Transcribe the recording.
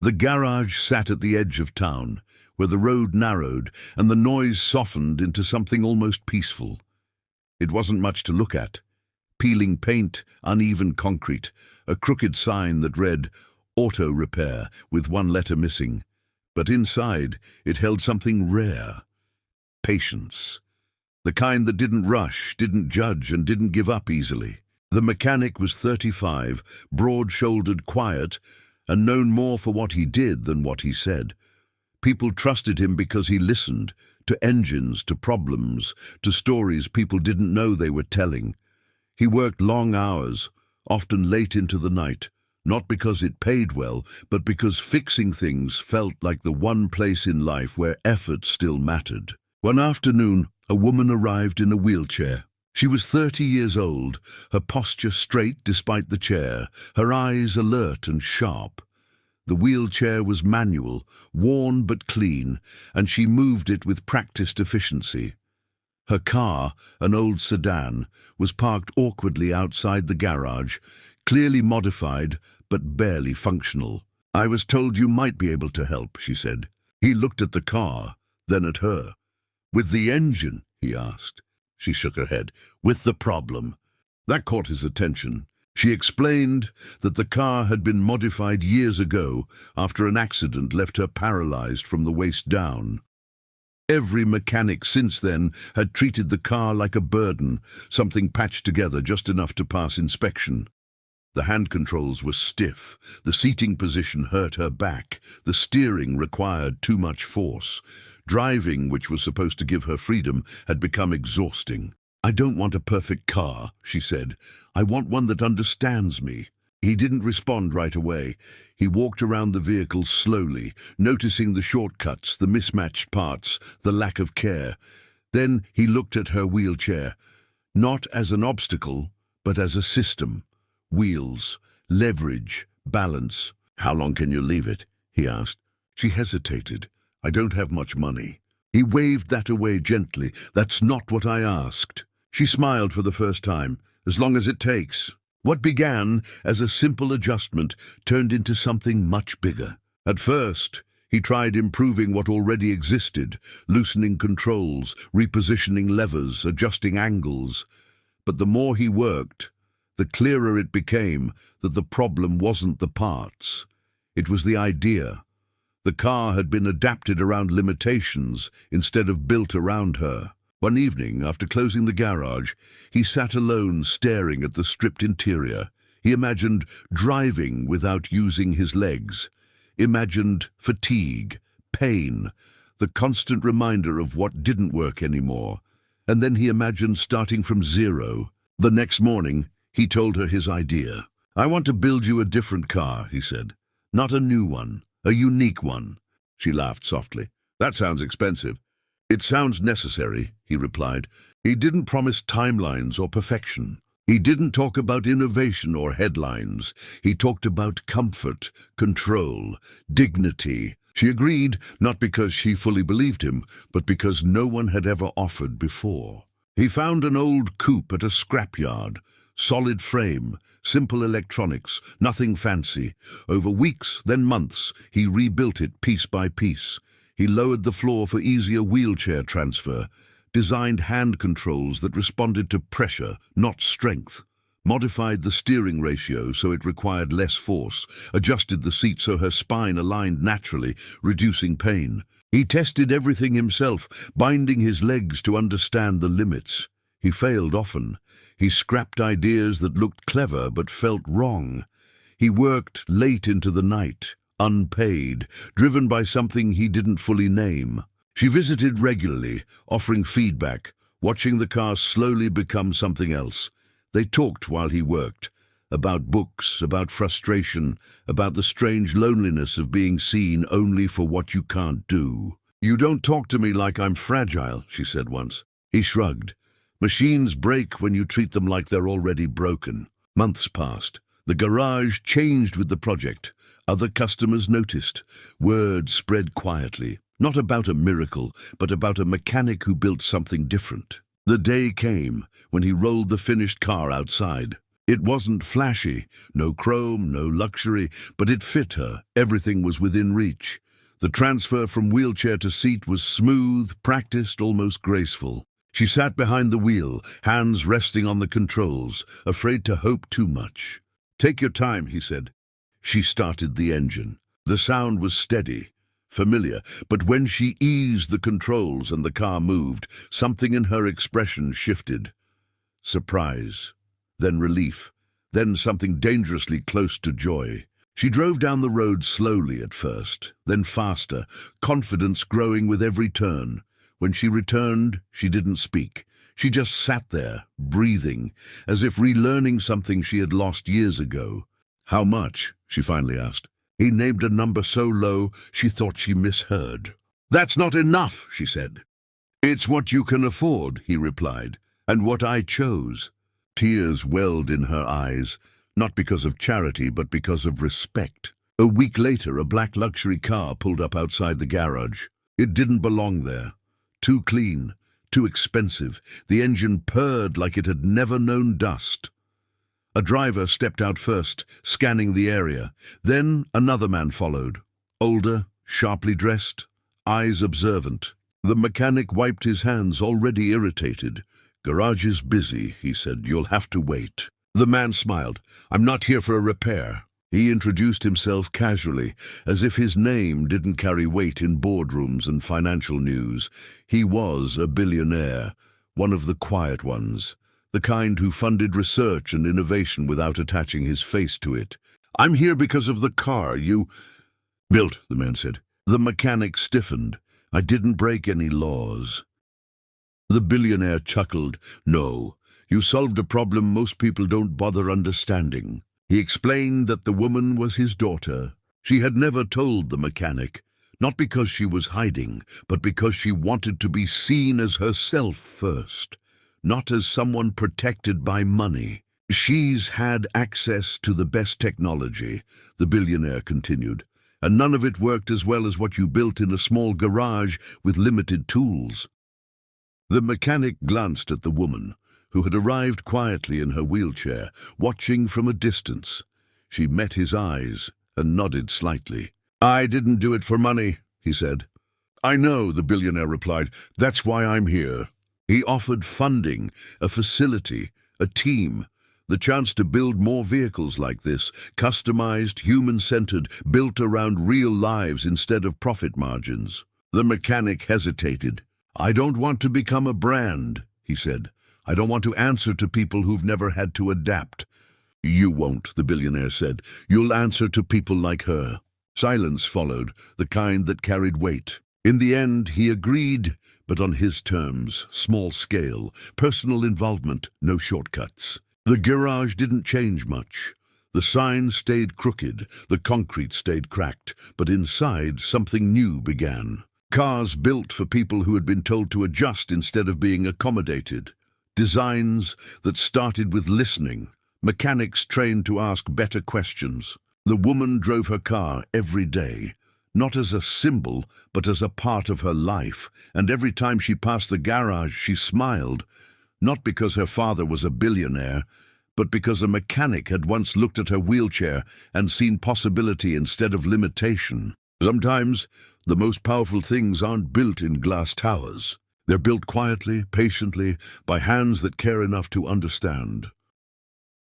The garage sat at the edge of town, where the road narrowed and the noise softened into something almost peaceful. It wasn't much to look at. Peeling paint, uneven concrete, a crooked sign that read, "Auto Repair," with one letter missing. But inside, it held something rare. Patience. The kind that didn't rush, didn't judge, and didn't give up easily. The mechanic was 35, broad-shouldered, quiet, and known more for what he did than what he said. People trusted him because he listened, to engines, to problems, to stories people didn't know they were telling. He worked long hours, often late into the night, not because it paid well, but because fixing things felt like the one place in life where effort still mattered. One afternoon, a woman arrived in a wheelchair. She was 30 years old, her posture straight despite the chair, her eyes alert and sharp. The wheelchair was manual, worn but clean, and she moved it with practiced efficiency. Her car, an old sedan, was parked awkwardly outside the garage, clearly modified but barely functional. "I was told you might be able to help," she said. He looked at the car, then at her. "With the engine?" he asked. She shook her head. "With the problem." That caught his attention. She explained that the car had been modified years ago after an accident left her paralyzed from the waist down. Every mechanic since then had treated the car like a burden, something patched together just enough to pass inspection. The hand controls were stiff, the seating position hurt her back, the steering required too much force. Driving, which was supposed to give her freedom, had become exhausting. "I don't want a perfect car," she said. "I want one that understands me." He didn't respond right away. He walked around the vehicle slowly, noticing the shortcuts, the mismatched parts, the lack of care. Then he looked at her wheelchair, not as an obstacle, but as a system. Wheels, leverage, balance. "How long can you leave it?" he asked. She hesitated. "I don't have much money." He waved that away gently. "That's not what I asked." She smiled for the first time. "As long as it takes." What began as a simple adjustment turned into something much bigger. At first, he tried improving what already existed, loosening controls, repositioning levers, adjusting angles. But the more he worked, the clearer it became that the problem wasn't the parts. It was the idea. The car had been adapted around limitations instead of built around her. One evening, after closing the garage, he sat alone staring at the stripped interior. He imagined driving without using his legs. Imagined fatigue, pain, the constant reminder of what didn't work anymore. And then he imagined starting from zero. The next morning, he told her his idea. "I want to build you a different car," he said. "Not a new one, a unique one." She laughed softly. "That sounds expensive." "It sounds necessary," he replied. He didn't promise timelines or perfection. He didn't talk about innovation or headlines. He talked about comfort, control, dignity. She agreed, not because she fully believed him, but because no one had ever offered before. He found an old coupe at a scrapyard. Solid frame, simple electronics, nothing fancy. Over weeks, then months, he rebuilt it piece by piece. He lowered the floor for easier wheelchair transfer, designed hand controls that responded to pressure, not strength, modified the steering ratio so it required less force, adjusted the seat so her spine aligned naturally, reducing pain. He tested everything himself, binding his legs to understand the limits. He failed often. He scrapped ideas that looked clever but felt wrong. He worked late into the night, unpaid, driven by something he didn't fully name. She visited regularly, offering feedback, watching the car slowly become something else. They talked while he worked, about books, about frustration, about the strange loneliness of being seen only for what you can't do. "You don't talk to me like I'm fragile," she said once. He shrugged. "Machines break when you treat them like they're already broken." Months passed. The garage changed with the project. Other customers noticed. Word spread quietly, not about a miracle, but about a mechanic who built something different. The day came when he rolled the finished car outside. It wasn't flashy, no chrome, no luxury, but it fit her. Everything was within reach. The transfer from wheelchair to seat was smooth, practiced, almost graceful. She sat behind the wheel, hands resting on the controls, afraid to hope too much. "Take your time," he said. She started the engine. The sound was steady, familiar, but when she eased the controls and the car moved, something in her expression shifted. Surprise, then relief, then something dangerously close to joy. She drove down the road slowly at first, then faster, confidence growing with every turn. When she returned, she didn't speak. She just sat there, breathing, as if relearning something she had lost years ago. "How much?" she finally asked. He named a number so low she thought she misheard. "That's not enough," she said. "It's what you can afford," he replied, "and what I chose." Tears welled in her eyes, not because of charity, but because of respect. A week later, a black luxury car pulled up outside the garage. It didn't belong there. Too clean, too expensive. The engine purred like it had never known dust. A driver stepped out first, scanning the area. Then another man followed, older, sharply dressed, eyes observant. The mechanic wiped his hands, already irritated. "Garage is busy," he said. "You'll have to wait." The man smiled. "I'm not here for a repair." He introduced himself casually, as if his name didn't carry weight in boardrooms and financial news. He was a billionaire, one of the quiet ones, the kind who funded research and innovation without attaching his face to it. "I'm here because of the car you built," the man said. The mechanic stiffened. "I didn't break any laws." The billionaire chuckled. "No. You solved a problem most people don't bother understanding." He explained that the woman was his daughter. She had never told the mechanic, not because she was hiding, but because she wanted to be seen as herself first, not as someone protected by money. "She's had access to the best technology," the billionaire continued, "and none of it worked as well as what you built in a small garage with limited tools." The mechanic glanced at the woman, who had arrived quietly in her wheelchair, watching from a distance. She met his eyes and nodded slightly. "I didn't do it for money," he said. "I know," the billionaire replied. "That's why I'm here." He offered funding, a facility, a team, the chance to build more vehicles like this, customized, human-centered, built around real lives instead of profit margins. The mechanic hesitated. "I don't want to become a brand," he said. "I don't want to answer to people who've never had to adapt." "You won't," the billionaire said. "You'll answer to people like her." Silence followed, the kind that carried weight. In the end, he agreed, but on his terms, small scale, personal involvement, no shortcuts. The garage didn't change much. The sign stayed crooked, the concrete stayed cracked, but inside something new began. Cars built for people who had been told to adjust instead of being accommodated. Designs that started with listening, mechanics trained to ask better questions. The woman drove her car every day, not as a symbol, but as a part of her life, and every time she passed the garage she smiled, not because her father was a billionaire, but because a mechanic had once looked at her wheelchair and seen possibility instead of limitation. Sometimes the most powerful things aren't built in glass towers. They're built quietly, patiently, by hands that care enough to understand.